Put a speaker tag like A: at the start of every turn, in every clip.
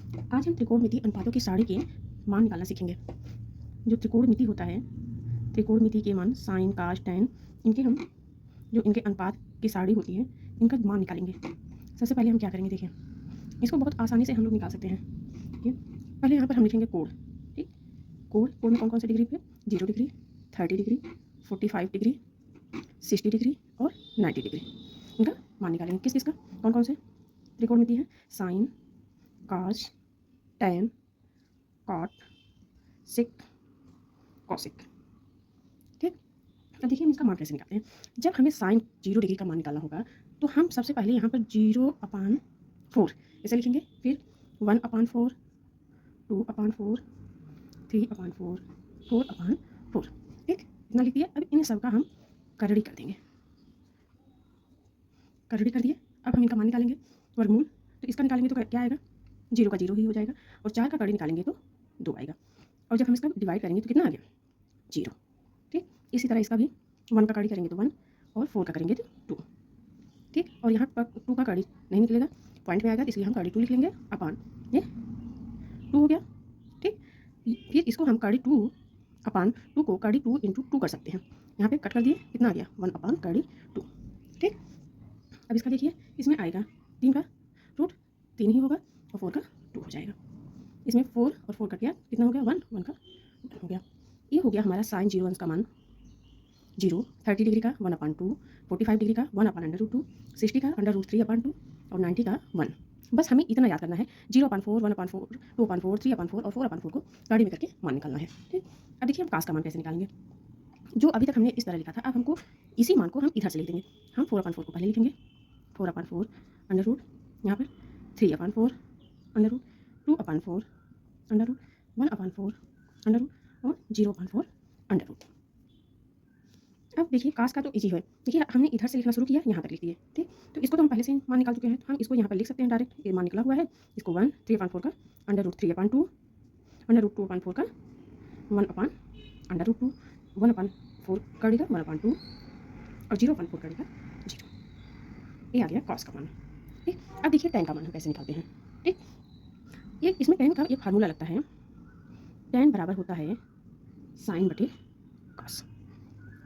A: आज हम त्रिकोणमिति अनुपातों की सारणी के मान निकालना सीखेंगे। जो त्रिकोणमिति होता है, त्रिकोणमिति के मान साइन, कास, टैन, इनके हम जो इनके अनुपात की सारणी होती है, इनका मान निकालेंगे। सबसे पहले हम क्या करेंगे, देखिए इसको बहुत आसानी से हम लोग निकाल सकते हैं। ठीक है, पहले यहाँ पर हम लिखेंगे कोण। ठीक, कोण में कौन कौन से डिग्री पे, 0 डिग्री, 30 डिग्री, 45 डिग्री, 60 डिग्री और 90 डिग्री। इनका मान निकालेंगे। किस किस का, कौन कौन से त्रिकोणमिति है, साइन, कास, टैन, कॉट, सिक, कॉसिक। ठीक, अब देखिए हम इसका मान कैसे निकालते हैं। जब हमें साइन 0 डिग्री का मान निकालना होगा तो हम सबसे पहले यहाँ पर 0/4 ऐसे लिखेंगे, फिर 1/4, 2/4, 3/4, 4/4। ठीक, इतना लिख दिया। अब इन सब का हम करड़ी कर देंगे। करड़ी कर दिए। अब हम इनका मान निकालेंगे, वर्गमूल। तो इसका निकालेंगे तो क्या आएगा, 0 का 0 ही हो जाएगा, और 4 का करड़ी निकालेंगे तो 2 आएगा। और जब हम इसका डिवाइड करेंगे तो कितना आ गया, 0। ठीक, इसी तरह इसका भी 1 का कड़ी करेंगे तो 1 और 4 का करेंगे तो 2। ठीक, और यहाँ पर 2 का कड़ी नहीं निकलेगा, पॉइंट में आएगा, इसलिए हम कड़ी 2 लिख लेंगे अपान ये 2 हो गया। ठीक, फिर इसको हम कड़ी 2 को कड़ी 2 इंटू 2 कर सकते हैं। यहाँ पे कट कर दिए, कितना आ गया, 1 अपान कड़ी 2। ठीक, अब इसका देखिए, इसमें आएगा 3 का रूट 3 ही होगा और 4 का 2 हो जाएगा। इसमें 4 और 4 कट गया, कितना हो गया, 1, 1 का 1 हो गया। ये हो गया हमारा साइन 0 का मान 0, 30 डिग्री का 1/2, 45 डिग्री का 1/√2, 60 का √3/2 और 90 का 1। बस हमें इतना याद करना है, 0/4, 1/4, 2/4, 3/4 और 4/4 को गाड़ी में करके मान निकालना है। ठीक, अब देखिए हम कास का मान कैसे निकालेंगे। जो अभी तक हमने इस तरह लिखा था, अब हमको इसी मान को हम इधर से लिख देंगे। हम 4/4 को पहले लिखेंगे, 4/4 अंडर रूट, यहाँ पर 3/4 under root, 2/4 under root, 1/4 under root और 0/4 अंडर रूट। अब देखिए कास का तो इजी है। देखिए हमने इधर से लिखना शुरू किया, यहाँ तक लिख दिए। ठीक, तो इसको तो हम पहले से मान निकाल चुके हैं, तो हम इसको यहाँ पर लिख सकते हैं डायरेक्ट। ये मान निकला हुआ है, इसको 1, 3/4 का √3/2 √2/4 का 1/√2, 1/4 करेगा 1/2 और 0/4 करेगा 0। ये आ गया कॉस का मान। ठीक, अब देखिए टैन का मान हम कैसे निकालते हैं। ठीक, ये इसमें टैन का एक फार्मूला लगता है, टैन बराबर होता है साइन बटे कॉस।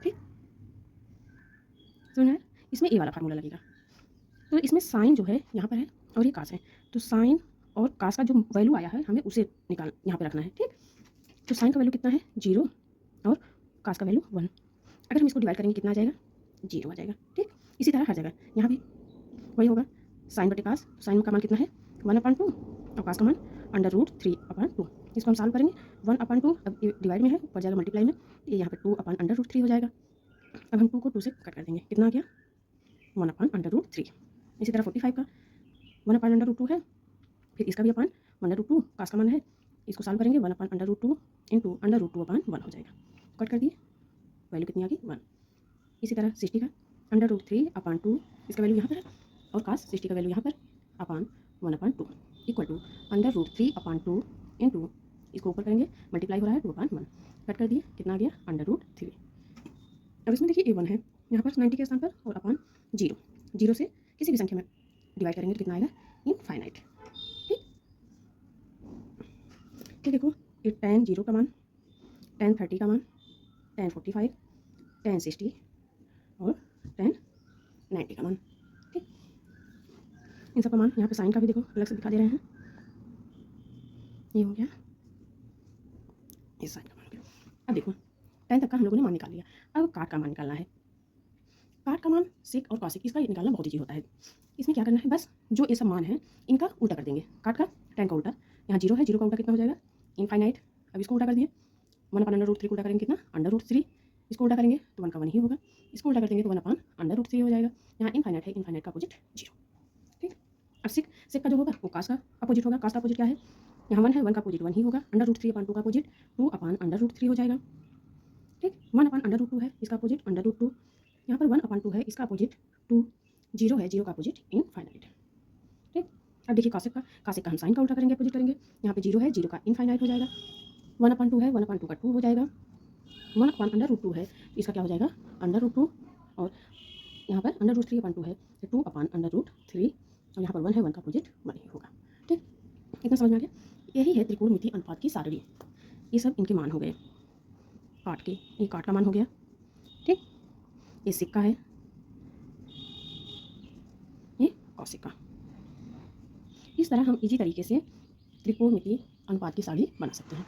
A: ठीक, सुना है, इसमें ए वाला फार्मूला लगेगा। तो इसमें साइन जो है यहाँ पर है और ये कास है, तो साइन और कास का जो वैल्यू आया है हमें उसे निकाल यहाँ पे रखना है। ठीक, तो साइन का वैल्यू कितना है, 0 और कास का वैल्यू 1। अगर हम इसको डिवाइड करेंगे कितना आ जाएगा, 0 आ जाएगा। ठीक, इसी तरह हर जगह यहाँ भी वही होगा, साइन बटे कास। साइन का मान कितना है, 1/2 और कास का मान √3/2। इसको हम सॉल्व करेंगे, 1/2 अब ये डिवाइड में है, ऊपर जाएगा मल्टीप्लाई में, ये यहाँ पे 2/√3 हो जाएगा। अब हम 2 को 2 से कट कर देंगे, कितना आ गया, 1/√3। इसी तरह 45 का 1/√2 है, फिर इसका भी अपान √2, कास का मान है, इसको सॉल्व करेंगे 1/√2 इंटू √2/1 हो जाएगा। कट कर दिए, वैल्यू कितनी आ गई, 1। इसी तरह 60 का √3/2, इसका वैल्यू यहाँ पर है, और कास 60 का वैल्यू यहाँ पर अपान 1/2 इक्वल टू √3/2 इंटू, इसको ऊपर करेंगे मल्टीप्लाई हो रहा है 2/1। कट कर दिए, कितना आ गया, √3। अब इसमें देखिए a1 है यहाँ पर 90 के स्थान पर, और अपान 0, 0 से किसी भी संख्या में डिवाइड करेंगे तो कितना आएगा, इनफाइनाइट। ठीक, ये देखो, ये tan 0 का मान, tan 30 का मान, tan 45, tan 60 और tan 90 का मान। ठीक, इन सब का मान यहाँ पे साइन का भी देखो अलग से दिखा दे रहे हैं, ये हो गया, ये साइन का मान हो गया। अब देखो tan तक का हम लोगों ने मान निकाल लिया, अब काट का मान निकालना है। काट का मान सेक और कॉसेक, इसका निकालना बहुत ईजी होता है। इसमें क्या करना है, बस जो ये सब मान है इनका उल्टा कर देंगे। काट का, tan का उल्टा, यहाँ 0 है, 0 का उल्टा कितना हो जाएगा, इनफाइनाइट। अब इसको उल्टा कर दिए, 1/√3 को उल्टा करेंगे कितना, √3। इसको उल्टा करेंगे तो 1 का 1 ही होगा, इसको उल्टा कर देंगे तो 1/√3 हो जाएगा। यहाँ इनफाइनाइट है, इनफाइनाइट का अपोजिट 0। ठीक, अब सेक, सेक का जो होगा वो कास का अपोजिट होगा। कास का अपोजिट क्या है, यहाँ 1 है, 1 का अपोजिट 1 ही होगा। √3/2 का अपोजिट 2/√3 हो जाएगा। ठीक, 1/√2 है, इसका अपोजिट √2। यहाँ पर 1/2 है, इसका अपोजिट 2। 0 है, 0 का अपोजिट इनफाइनाइट। ठीक, अब देखिए कासेक का, कासेक का हम साइन का उल्टा करेंगे, अपोजिट करेंगे। यहाँ पे 0 है, 0 का इनफाइनाइट हो जाएगा। 1/2 है, 1/2 का 2 हो जाएगा। 1/√2 है, इसका क्या हो जाएगा, √2, और यहाँ पर √3/2 है, तो 2/√3, और यहाँ पर 1 है, 1 का अपोजिट 1 ही होगा। ठीक, इतना समझ में आ गया? यही है त्रिकोणमितीय अनुपात की सारणी। ये सब इनके मान हो गए काट के। ये काट का मान हो गया, ठीक। ये सिक्का है, ये कौशिक का। इस तरह हम इजी तरीके से त्रिकोणमितीय अनुपात की सारणी बना सकते हैं।